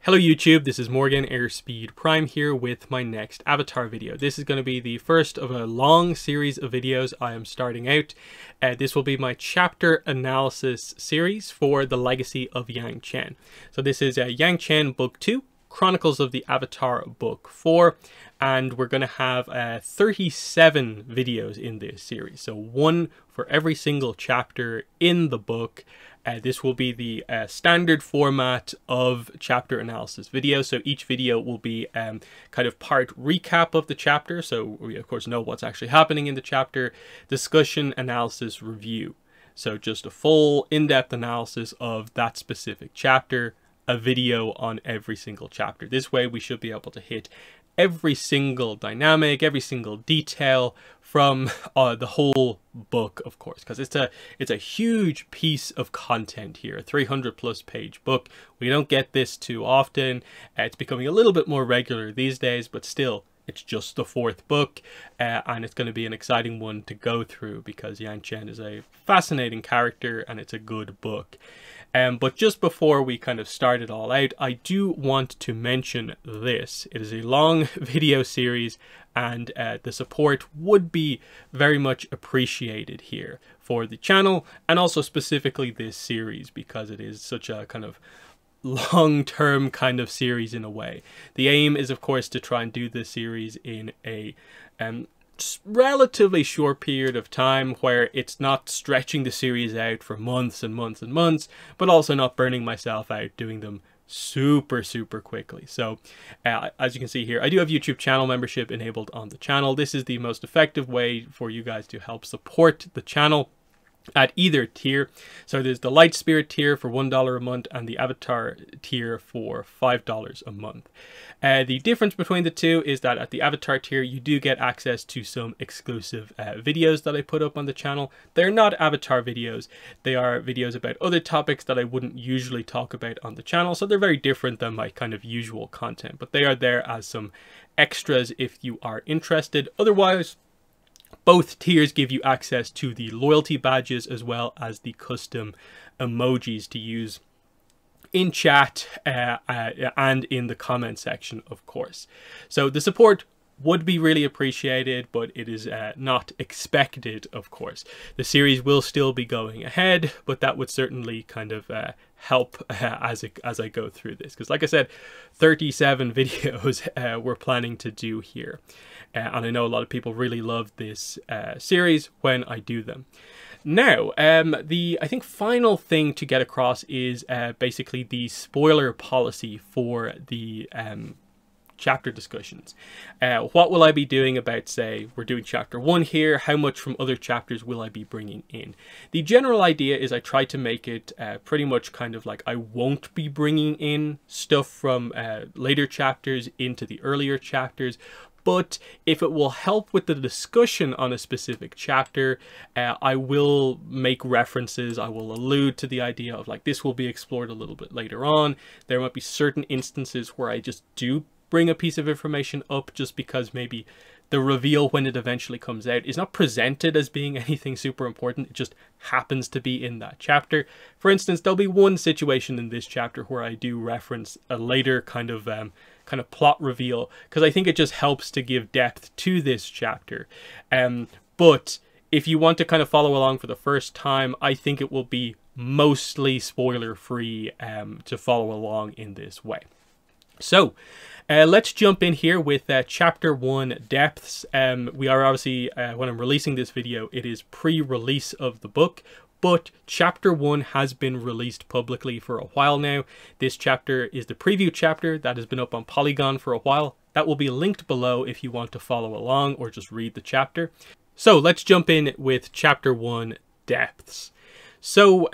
Hello YouTube, this is Morgan Airspeed Prime here with my next Avatar video. This is going to be the first of a long series of videos I am starting out. This will be my chapter analysis series for the Legacy of Yangchen. So this is Yangchen Book 2, Chronicles of the Avatar Book 4, and we're going to have 37 videos in this series. So one for every single chapter in the book. This will be the standard format of chapter analysis video. So each video will be kind of part recap of the chapter. So we of course know what's actually happening in the chapter, discussion, analysis, review. So just a full in-depth analysis of that specific chapter, a video on every single chapter. This way we should be able to hit every single dynamic, every single detail from the whole book, of course, because it's a huge piece of content here, a 300+ page book. We don't get this too often. It's becoming a little bit more regular these days, but still, it's just the fourth book, and it's going to be an exciting one to go through because Yangchen is a fascinating character and it's a good book. But just before we kind of start it all out, I do want to mention this. It is a long video series, and the support would be very much appreciated here for the channel, and also specifically this series, because it is such a kind of long-term kind of series in a way. The aim is, of course, to try and do this series in a relatively short period of time where it's not stretching the series out for months and months and months, but also not burning myself out doing them super quickly. So as you can see here, I do have YouTube channel membership enabled on the channel. This is the most effective way for you guys to help support the channel at either tier. So there's the Light Spirit tier for $1 a month and the Avatar tier for $5 a month. The difference between the two is that at the Avatar tier you do get access to some exclusive videos that I put up on the channel. They're not Avatar videos, they are videos about other topics that I wouldn't usually talk about on the channel, so they're very different than my kind of usual content, but they are there as some extras if you are interested. Otherwise, both tiers give you access to the loyalty badges as well as the custom emojis to use in chat and in the comment section, of course. So the support would be really appreciated, but it is not expected, of course. The series will still be going ahead, but that would certainly kind of help as I go through this, because like I said, 37 videos we're planning to do here, and I know a lot of people really love this series when I do them. Now, I think final thing to get across is basically the spoiler policy for the chapter discussions. What will I be doing about, say, we're doing chapter 1 here, how much from other chapters will I be bringing in? The general idea is I try to make it pretty much kind of like I won't be bringing in stuff from later chapters into the earlier chapters, but if it will help with the discussion on a specific chapter, I will make references, I will allude to the idea of like this will be explored a little bit later on. There might be certain instances where I just do bring a piece of information up just because maybe the reveal when it eventually comes out is not presented as being anything super important. It just happens to be in that chapter. For instance, there'll be one situation in this chapter where I do reference a later kind of plot reveal, because I think it just helps to give depth to this chapter. But if you want to kind of follow along for the first time, I think it will be mostly spoiler free to follow along in this way. So let's jump in here with chapter 1, depths. We are obviously, when I'm releasing this video, it is pre-release of the book, but chapter 1 has been released publicly for a while now. This chapter is the preview chapter that has been up on Polygon for a while. That will be linked below if you want to follow along or just read the chapter. So let's jump in with chapter 1, depths. So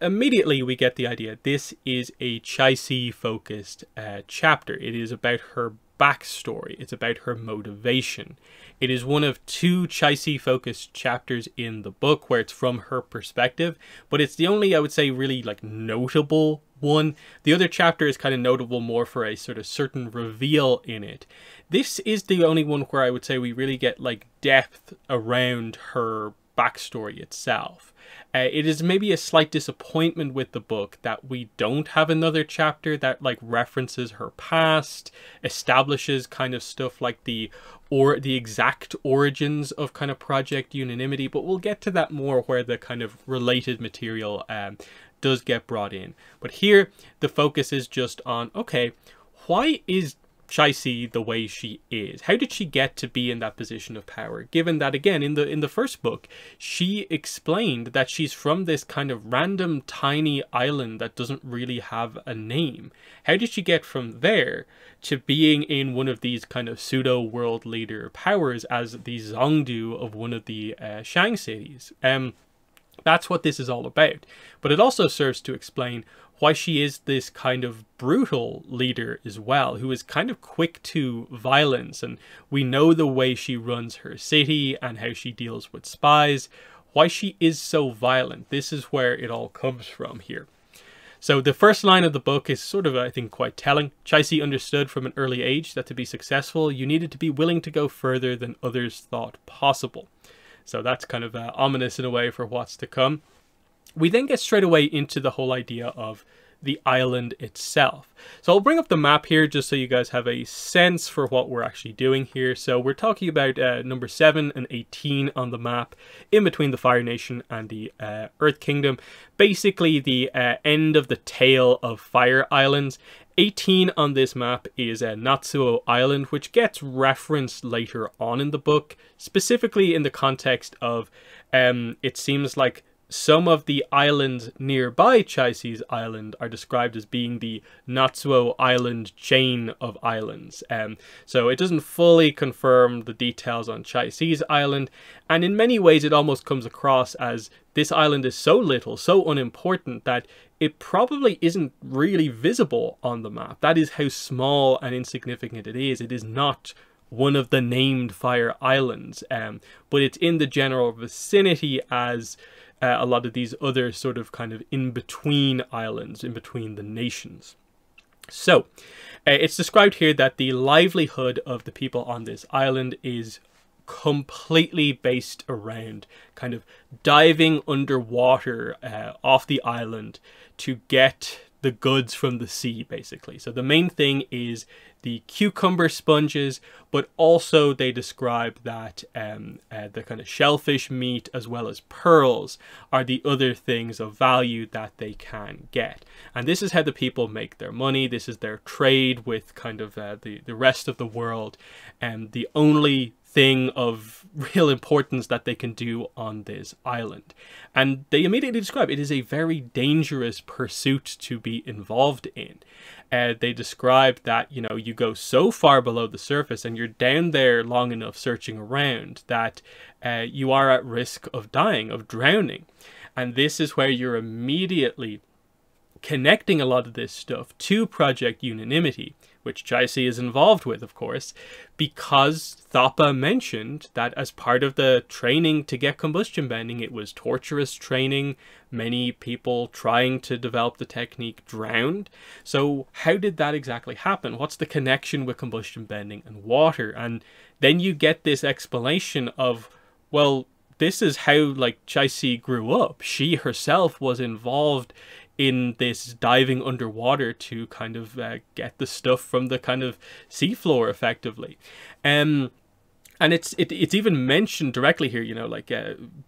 immediately we get the idea. This is a Chai-Si focused chapter. It is about her backstory. It's about her motivation. It is one of 2 Chai-Si focused chapters in the book where it's from her perspective, but it's the only, I would say, really like notable one. The other chapter is kind of notable more for a sort of certain reveal in it. This is the only one where I would say we really get like depth around her backstory itself. It is maybe a slight disappointment with the book that we don't have another chapter that like references her past, establishes kind of stuff like the exact origins of kind of Project Unanimity, but we'll get to that more where the kind of related material does get brought in. But here the focus is just on, okay, why is Chai-Si the way she is? How did she get to be in that position of power, given that, again, in the first book she explained that she's from this kind of random tiny island that doesn't really have a name? How did she get from there to being in one of these kind of pseudo world leader powers as the Zongdu of one of the Shang cities? That's what this is all about. But it also serves to explain why she is this kind of brutal leader as well, who is kind of quick to violence. And we know the way she runs her city and how she deals with spies, why she is so violent. This is where it all comes from here. So the first line of the book is sort of, I think, quite telling. Chai-Si understood from an early age that to be successful, you needed to be willing to go further than others thought possible. So that's kind of ominous in a way for what's to come. We then get straight away into the whole idea of the island itself. So I'll bring up the map here just so you guys have a sense for what we're actually doing here. So we're talking about number 7 and 18 on the map, in between the Fire Nation and the Earth Kingdom. Basically the end of the tail of Fire Islands. 18 on this map is Natsuo Island, which gets referenced later on in the book, specifically in the context of it seems like some of the islands nearby Chai-Si's island are described as being the Natsuo Island chain of islands. So it doesn't fully confirm the details on Chai-Si's island, and in many ways it almost comes across as this island is so little, so unimportant, that it probably isn't really visible on the map. That is how small and insignificant it is. It is not one of the named Fire Islands, but it's in the general vicinity as a lot of these other sort of kind of in-between islands, in between the nations. So it's described here that the livelihood of the people on this island is completely based around kind of diving underwater off the island to get the goods from the sea, basically. So the main thing is the cucumber sponges, but also they describe that the kind of shellfish meat as well as pearls are the other things of value that they can get. And this is how the people make their money. This is their trade with kind of the rest of the world, and the only thing of real importance that they can do on this island. And they immediately describe it is a very dangerous pursuit to be involved in. They describe that, you know, you go so far below the surface and you're down there long enough searching around that you are at risk of dying, of drowning. And this is where you're immediately connecting a lot of this stuff to Project Unanimity, which Chai-Si is involved with, of course, because Thapa mentioned that as part of the training to get combustion bending, it was torturous training. Many people trying to develop the technique drowned. So how did that exactly happen? What's the connection with combustion bending and water? And then you get this explanation of, well, this is how like Chai-Si grew up. She herself was involved in this diving underwater to kind of get the stuff from the kind of seafloor, effectively. And it's even mentioned directly here, you know, like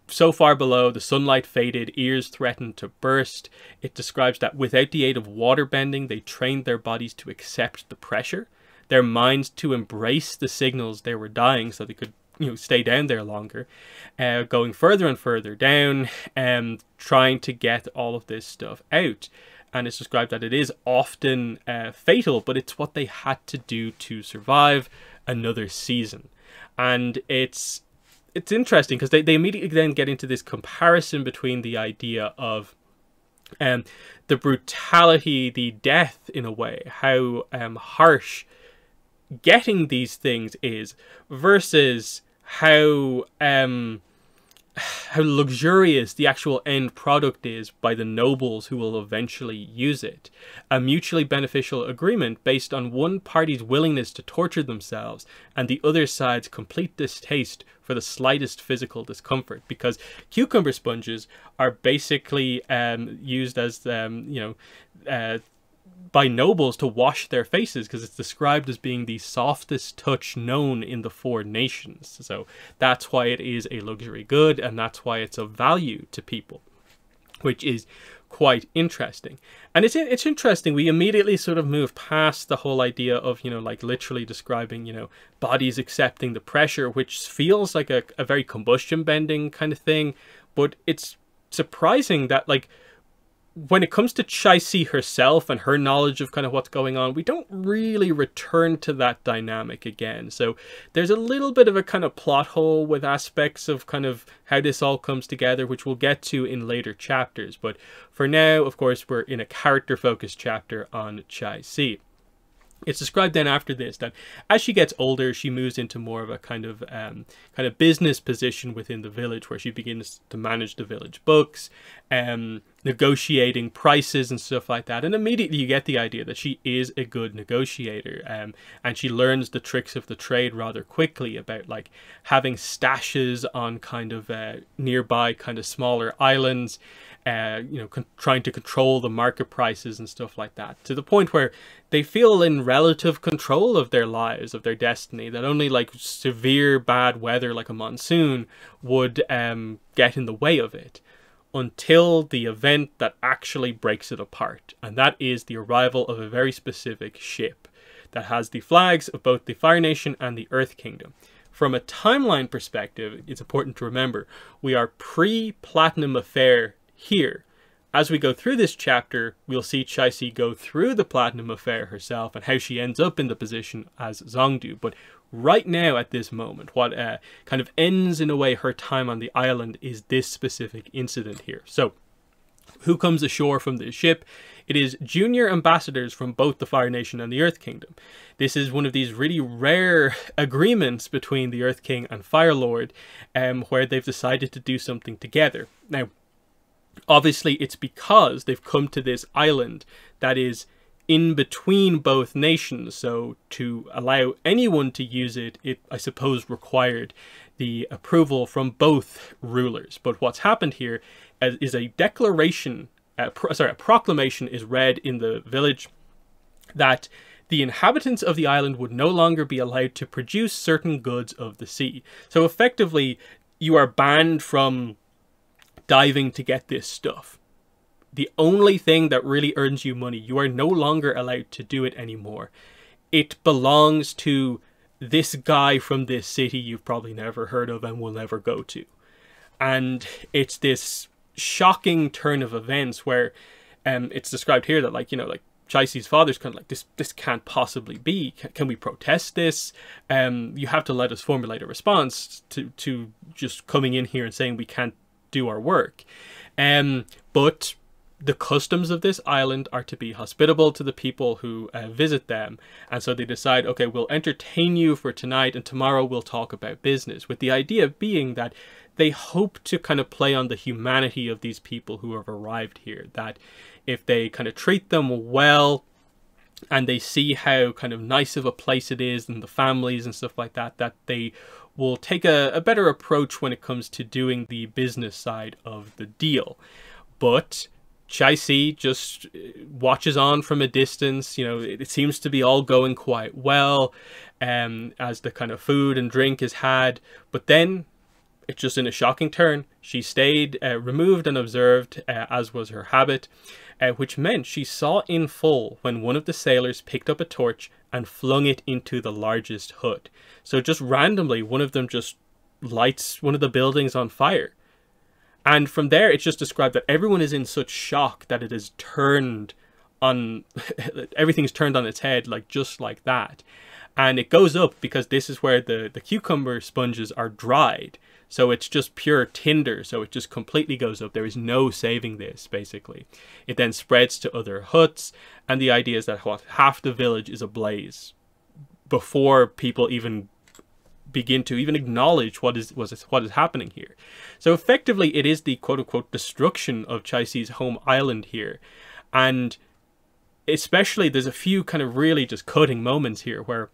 so far below, the sunlight faded, ears threatened to burst. It describes that without the aid of water bending, they trained their bodies to accept the pressure, their minds to embrace the signals they were dying so they could, you know, stay down there longer, going further and further down, and trying to get all of this stuff out. And it's described that it is often fatal, but it's what they had to do to survive another season. And it's interesting because they immediately then get into this comparison between the idea of the brutality, the death in a way, how harsh getting these things is, versus how how luxurious the actual end product is by the nobles who will eventually use it. A mutually beneficial agreement based on one party's willingness to torture themselves and the other side's complete distaste for the slightest physical discomfort, because cucumber sponges are basically used as by nobles to wash their faces, because it's described as being the softest touch known in the four nations. So that's why it is a luxury good, and that's why it's of value to people, which is quite interesting. And it's interesting, we immediately sort of move past the whole idea of, like literally describing, bodies accepting the pressure, which feels like a very combustion bending kind of thing. But it's surprising that, like, when it comes to Chai-Si herself and her knowledge of kind of what's going on, we don't really return to that dynamic again. So there's a little bit of a kind of plot hole with aspects of kind of how this all comes together, which we'll get to in later chapters. But for now, of course, we're in a character-focused chapter on Chai-Si. It's described then after this that as she gets older, she moves into more of a kind of business position within the village, where she begins to manage the village books, negotiating prices and stuff like that. And immediately you get the idea that she is a good negotiator, and she learns the tricks of the trade rather quickly about like having stashes on kind of nearby kind of smaller islands, trying to control the market prices and stuff like that, to the point where they feel in relative control of their lives, of their destiny, that only like severe bad weather like a monsoon would get in the way of it, until the event that actually breaks it apart. And that is the arrival of a very specific ship that has the flags of both the Fire Nation and the Earth Kingdom. From a timeline perspective, it's important to remember we are pre-Platinum Affair here. As we go through this chapter, we'll see Chai-Si go through the Platinum Affair herself and how she ends up in the position as Zhongdu. But right now, at this moment, what kind of ends in a way her time on the island is this specific incident here. So, who comes ashore from this ship? It is junior ambassadors from both the Fire Nation and the Earth Kingdom. This is one of these really rare agreements between the Earth King and Fire Lord, where they've decided to do something together. Now, obviously, it's because they've come to this island that is in between both nations. So to allow anyone to use it, I suppose, required the approval from both rulers. But what's happened here is a declaration, a proclamation is read in the village that the inhabitants of the island would no longer be allowed to produce certain goods of the sea. So effectively, you are banned from diving to get this stuff. The only thing that really earns you money, you are no longer allowed to do it anymore. It belongs to this guy from this city you've probably never heard of and will never go to. And it's this shocking turn of events where it's described here that, like, Chai-Si's father's kind of like, this can't possibly be. Can we protest this? You have to let us formulate a response to just coming in here and saying we can't do our work. But the customs of this island are to be hospitable to the people who visit them, and so they decide, okay, we'll entertain you for tonight and tomorrow we'll talk about business, with the idea being that they hope to kind of play on the humanity of these people who have arrived here, that if they kind of treat them well and they see how kind of nice of a place it is and the families and stuff like that, that they will take a better approach when it comes to doing the business side of the deal. But Chai-Si just watches on from a distance. It seems to be all going quite well as the kind of food and drink is had. But then, it's just in a shocking turn, she stayed removed and observed, as was her habit, which meant she saw in full when one of the sailors picked up a torch and flung it into the largest hut. So just randomly, one of them just lights one of the buildings on fire. And from there, it's just described that everyone is in such shock that it is turned on, everything's turned on its head, like just like that. And it goes up because this is where the cucumber sponges are dried. So it's just pure tinder. So it just completely goes up. There is no saving this, basically. It then spreads to other huts. And the idea is that half the village is ablaze before people even begin to even acknowledge what is happening here. So effectively, it is the quote-unquote destruction of Chai-Si's home island here. And especially, there's a few kind of really just cutting moments here where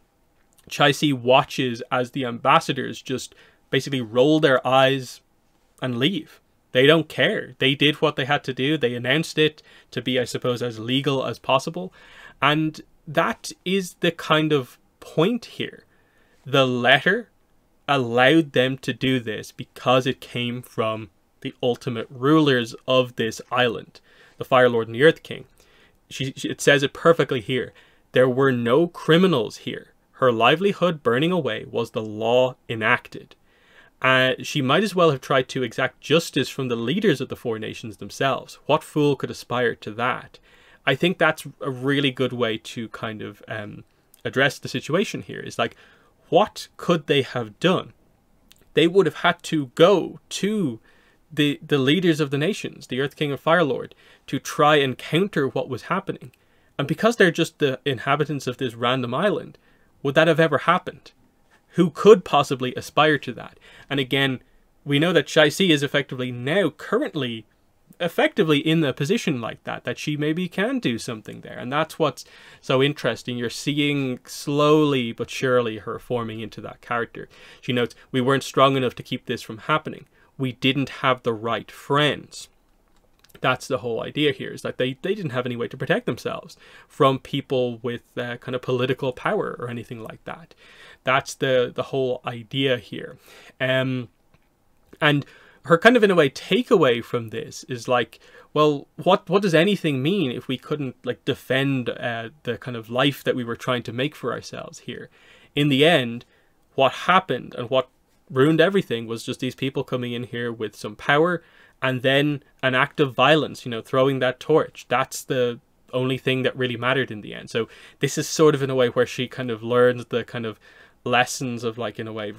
Chai-Si watches as the ambassadors just basically roll their eyes and leave. They don't care. They did what they had to do. They announced it to be, I suppose, as legal as possible. And that is the kind of point here. The letter allowed them to do this because it came from the ultimate rulers of this island, the Fire Lord and the Earth King. It says it perfectly here. There were no criminals here. Her livelihood burning away was the law enacted. She might as well have tried to exact justice from the leaders of the four nations themselves. What fool could aspire to that? I think that's a really good way to kind of address the situation here. Is like, what could they have done? They would have had to go to the leaders of the nations, the Earth King and Fire Lord, to try and counter what was happening. And because they're just the inhabitants of this random island, would that have ever happened? Who could possibly aspire to that? And again, we know that Chai-Si is effectively now currently effectively in a position like that she maybe can do something there. And that's what's so interesting. You're seeing slowly but surely her forming into that character. She notes, we weren't strong enough to keep this from happening. We didn't have the right friends. That's the whole idea here, is that they didn't have any way to protect themselves from people with kind of political power or anything like that. That's the whole idea here. And her kind of, in a way, takeaway from this is like, well, what does anything mean if we couldn't like defend the kind of life that we were trying to make for ourselves here? In the end, what happened and what ruined everything was just these people coming in here with some power, and then an act of violence, you know, throwing that torch. That's the only thing that really mattered in the end. So this is sort of in a way where she kind of learns the kind of lessons of, like, in a way,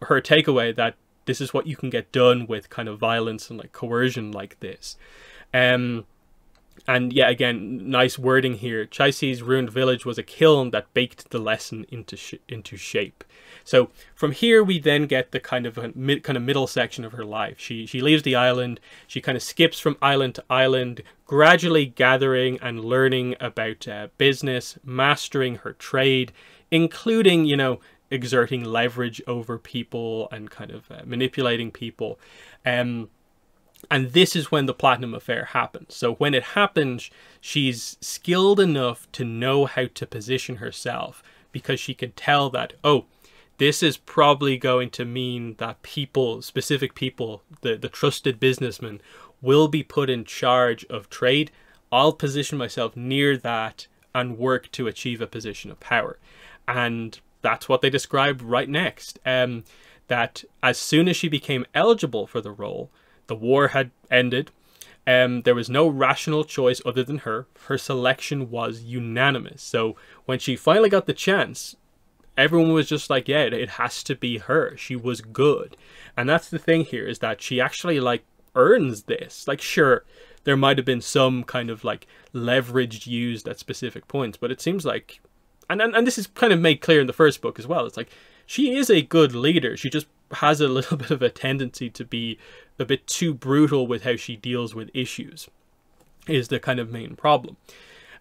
her takeaway that this is what you can get done with kind of violence and like coercion like this. And yeah, again, nice wording here. Chai-Si's ruined village was a kiln that baked the lesson into shape. So from here, we then get the kind of middle section of her life. She leaves the island. She kind of skips from island to island, gradually gathering and learning about business, mastering her trade, including, you know, exerting leverage over people and kind of manipulating people. And this is when the Platinum Affair happens. So when it happens, she's skilled enough to know how to position herself, because she can tell that, oh, this is probably going to mean that people, specific people, the trusted businessmen, will be put in charge of trade. I'll position myself near that and work to achieve a position of power. And that's what they described right next. That as soon as she became eligible for the role, the war had ended. There was no rational choice other than her. Her selection was unanimous. So when she finally got the chance, everyone was just like, yeah, it has to be her. She was good. And that's the thing here, is that she actually like earns this. Like, sure, there might have been some kind of like leverage used at specific points, but it seems like, and this is kind of made clear in the first book as well, it's like, she is a good leader. She just has a little bit of a tendency to be a bit too brutal with how she deals with issues, is the kind of main problem.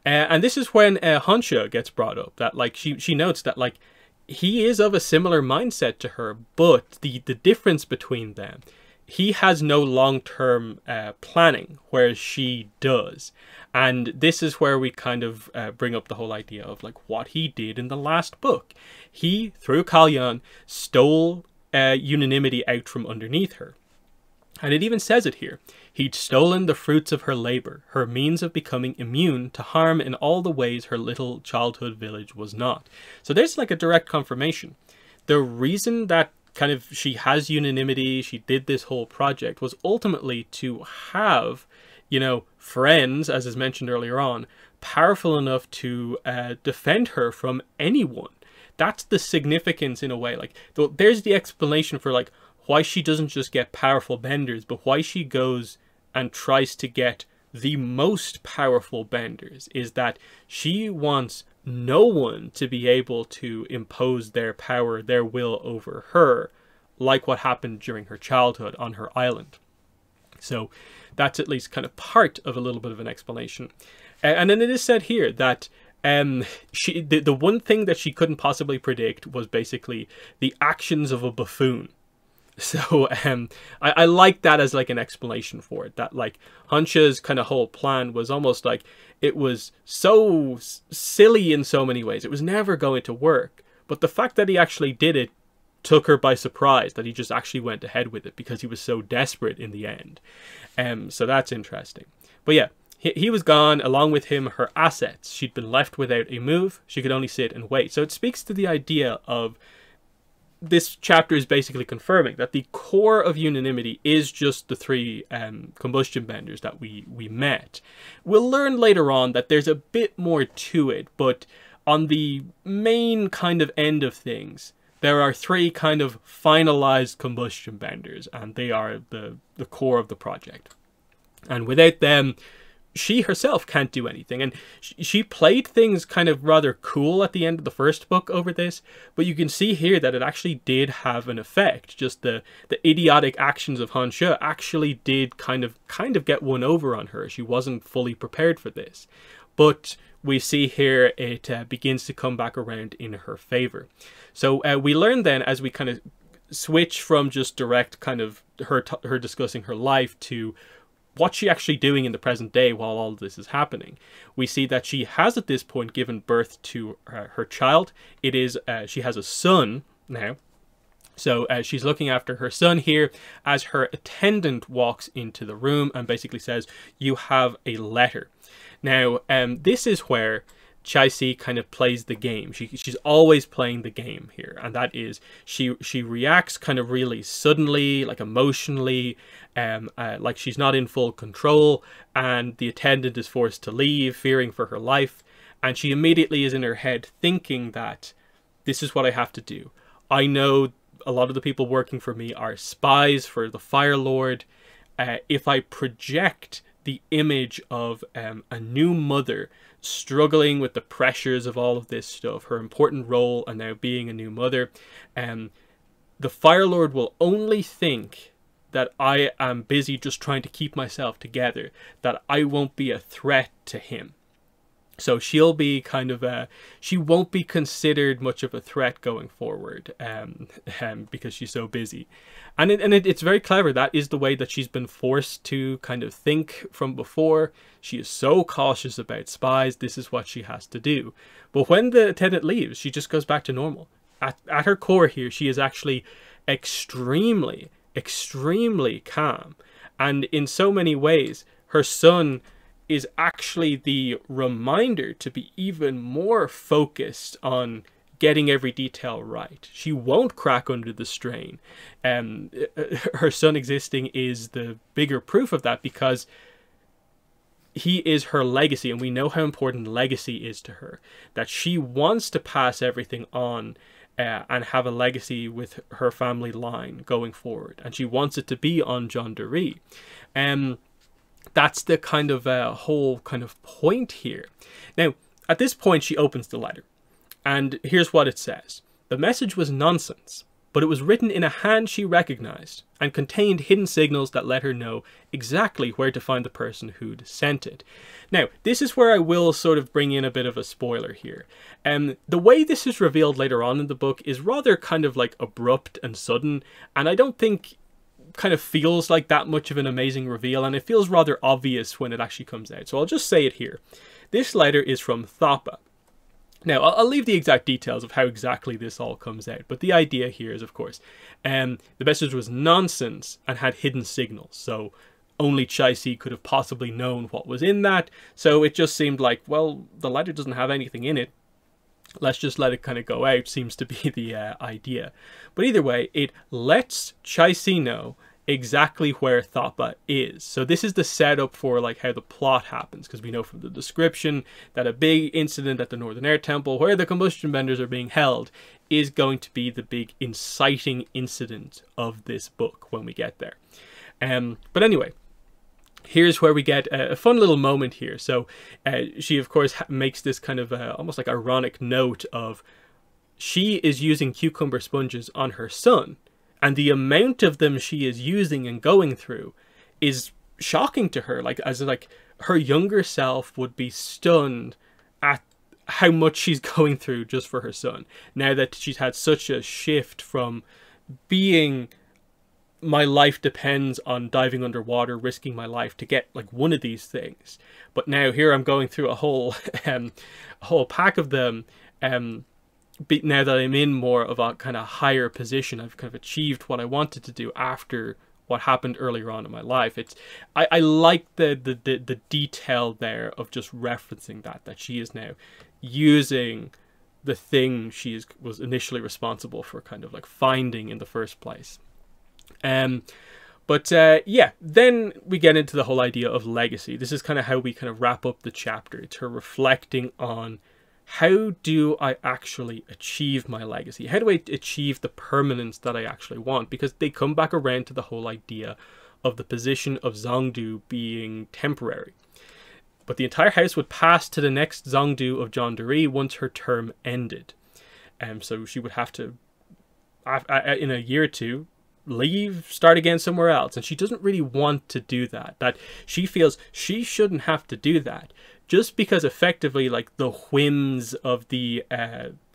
And this is when Honsha gets brought up, that like she notes that like he is of a similar mindset to her, but the difference between them, he has no long-term planning, whereas she does. And this is where we kind of bring up the whole idea of like what he did in the last book. He, through Kalyan, stole unanimity out from underneath her. And it even says it here. He'd stolen the fruits of her labor, her means of becoming immune to harm in all the ways her little childhood village was not. So there's like a direct confirmation. The reason that kind of she has unanimity, she did this whole project, was ultimately to have, you know, friends, as is mentioned earlier on, powerful enough to defend her from anyone. That's the significance in a way. Like, there's the explanation for like why she doesn't just get powerful benders, but why she goes and tries to get the most powerful benders, is that she wants no one to be able to impose their power, their will over her, like what happened during her childhood on her island. So that's at least kind of part of a little bit of an explanation. And then it is said here that the one thing that she couldn't possibly predict was basically the actions of a buffoon. So I like that as like an explanation for it, that like Hanche's kind of whole plan was almost like it was so silly in so many ways. It was never going to work. But the fact that he actually did it took her by surprise, that he just actually went ahead with it because he was so desperate in the end. So that's interesting. But yeah, he was gone, along with him her assets. She'd been left without a move. She could only sit and wait. So it speaks to the idea of, this chapter is basically confirming that the core of unanimity is just the three combustion benders that we met. We'll learn later on that there's a bit more to it, but on the main kind of end of things, there are three kind of finalized combustion benders, and they are the core of the project. And without them, she herself can't do anything. And she played things kind of rather cool at the end of the first book over this, but you can see here that it actually did have an effect. Just the idiotic actions of Han She actually did kind of get one over on her. She wasn't fully prepared for this. But we see here it begins to come back around in her favor. So we learn then, as we kind of switch from just direct kind of her discussing her life to what's she actually doing in the present day while all this is happening. We see that she has at this point given birth to her child. It is she has a son now. So she's looking after her son here as her attendant walks into the room and basically says, "You have a letter." Now, this is where Chai-Si kind of plays the game. She's always playing the game here, and that is she reacts kind of really suddenly, like emotionally, like she's not in full control, and the attendant is forced to leave, fearing for her life, and she immediately is in her head thinking that this is what I have to do. I know a lot of the people working for me are spies for the Fire Lord. If I project the image of a new mother struggling with the pressures of all of this stuff, her important role and now being a new mother, the Fire Lord will only think that I am busy just trying to keep myself together, that I won't be a threat to him. So she'll be kind of she won't be considered much of a threat going forward, because she's so busy. And it's very clever. That is the way that she's been forced to kind of think from before. She is so cautious about spies. This is what she has to do. But when the attendant leaves, she just goes back to normal. At her core here, she is actually extremely, extremely calm. And in so many ways, her son is actually the reminder to be even more focused on getting every detail right. She won't crack under the strain. Her son existing is the bigger proof of that, because he is her legacy, and we know how important legacy is to her, that she wants to pass everything on and have a legacy with her family line going forward, and she wants it to be on John Dory. That's the kind of whole kind of point here. Now, at this point, she opens the letter, and here's what it says. The message was nonsense, but it was written in a hand she recognized and contained hidden signals that let her know exactly where to find the person who'd sent it. Now, this is where I will sort of bring in a bit of a spoiler here. The way this is revealed later on in the book is rather kind of like abrupt and sudden, and I don't think kind of feels like that much of an amazing reveal, and it feels rather obvious when it actually comes out. So I'll just say it here. This letter is from Thapa. Now, I'll leave the exact details of how exactly this all comes out, but the idea here is, of course, the message was nonsense and had hidden signals, so only Chai-Si could have possibly known what was in that, so it just seemed like, well, the letter doesn't have anything in it, let's just let it kind of go out, seems to be the idea. But either way, it lets Chai-Si know exactly where Thapa is. So this is the setup for like how the plot happens, because we know from the description that a big incident at the Northern Air Temple, where the combustion benders are being held, is going to be the big inciting incident of this book when we get there. But anyway, here's where we get a fun little moment here. So she, of course, makes this kind of almost like ironic note of she is using cucumber sponges on her son, and the amount of them she is using and going through is shocking to her. Like, as like her younger self would be stunned at how much she's going through just for her son, now that she's had such a shift from being, my life depends on diving underwater, risking my life to get like one of these things, but now here I'm going through a whole pack of them. Now that I'm in more of a kind of higher position, I've kind of achieved what I wanted to do after what happened earlier on in my life. I like the detail there of just referencing that she is now using the thing she was initially responsible for kind of like finding in the first place. But yeah, then we get into the whole idea of legacy. This is kind of how we kind of wrap up the chapter. It's her reflecting on, how do I actually achieve my legacy? How do I achieve the permanence that I actually want? Because they come back around to the whole idea of the position of Zhongdu being temporary. But the entire house would pass to the next Zhongdu of Zhongduri once her term ended. So she would have to, in a year or two, leave, start again somewhere else. And she doesn't really want to do that. That she feels she shouldn't have to do that. Just because effectively, like, the whims of the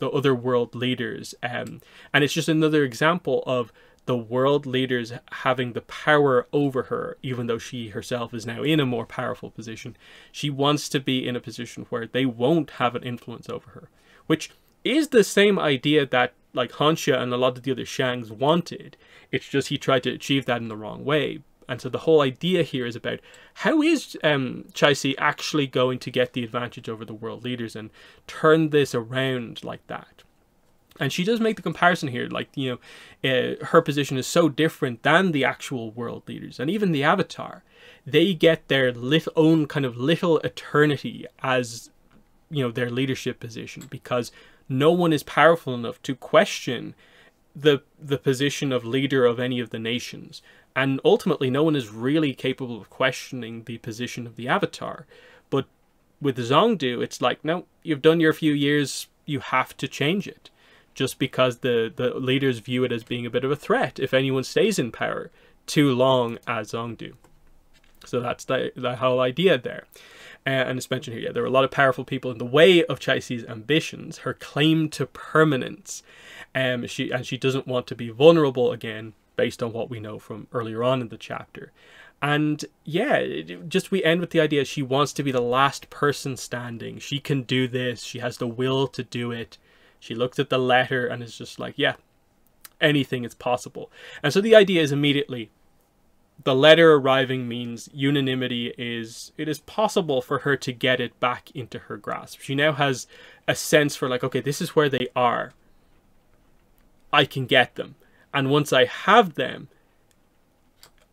other world leaders, and it's just another example of the world leaders having the power over her, even though she herself is now in a more powerful position. She wants to be in a position where they won't have an influence over her, which is the same idea that like Hansha and a lot of the other Shangs wanted. It's just he tried to achieve that in the wrong way. And so the whole idea here is about, how is Chai-Si actually going to get the advantage over the world leaders and turn this around like that? And she does make the comparison here, like, you know, her position is so different than the actual world leaders. And even the Avatar, they get their own kind of little eternity as, you know, their leadership position, because no one is powerful enough to question the position of leader of any of the nations. And ultimately, no one is really capable of questioning the position of the Avatar. But with Zhongdu, it's like, no, you've done your few years, you have to change it. Just because the leaders view it as being a bit of a threat if anyone stays in power too long as Zhongdu. So that's the whole idea there. And it's mentioned here, yeah, there are a lot of powerful people in the way of Chai-Si's ambitions, her claim to permanence. She doesn't want to be vulnerable again, based on what we know from earlier on in the chapter. And yeah, we end with the idea she wants to be the last person standing. She can do this. She has the will to do it. She looks at the letter and is just like, yeah, anything is possible. And so the idea is immediately, the letter arriving means unanimity it is possible for her to get it back into her grasp. She now has a sense for like, okay, this is where they are. I can get them. And once I have them,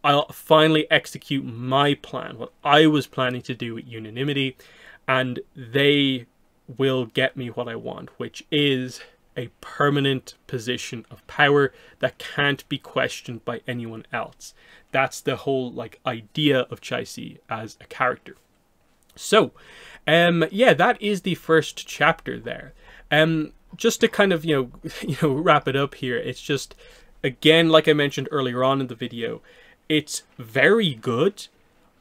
I'll finally execute my plan, what I was planning to do with unanimity, and they will get me what I want, which is a permanent position of power that can't be questioned by anyone else. That's the whole like idea of Chai-Si as a character. So, yeah, that is the first chapter there. Just to kind of, you know, wrap it up here, it's just, again, like I mentioned earlier on in the video, it's very good.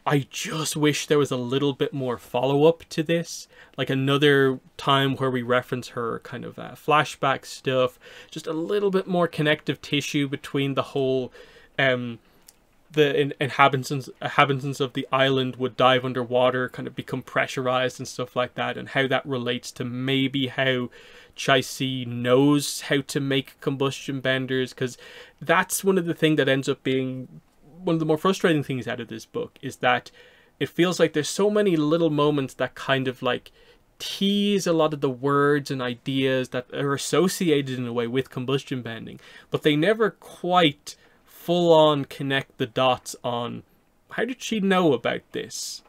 I just wish there was a little bit more follow-up to this. Like another time where we reference her kind of flashback stuff. Just a little bit more connective tissue between the whole... the inhabitants of the island would dive underwater, kind of become pressurized and stuff like that. And how that relates to maybe how Chai-Si knows how to make combustion benders. Because that's one of the things that ends up being... one of the more frustrating things out of this book is that it feels like there's so many little moments that kind of like tease a lot of the words and ideas that are associated in a way with combustion bending, but they never quite full on connect the dots on how did she know about this.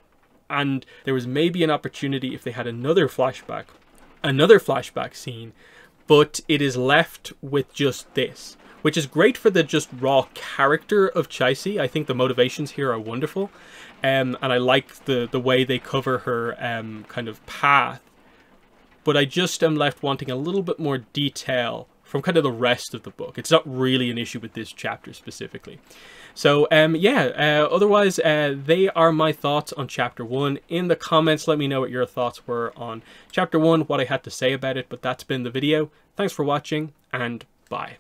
And there was maybe an opportunity if they had another flashback scene, but it is left with just this, which is great for the just raw character of Chicey. I think the motivations here are wonderful, and I like the way they cover her kind of path. But I just am left wanting a little bit more detail from kind of the rest of the book. It's not really an issue with this chapter specifically. So, otherwise, they are my thoughts on Chapter 1. In the comments, let me know what your thoughts were on Chapter 1, what I had to say about it, but that's been the video. Thanks for watching, and bye.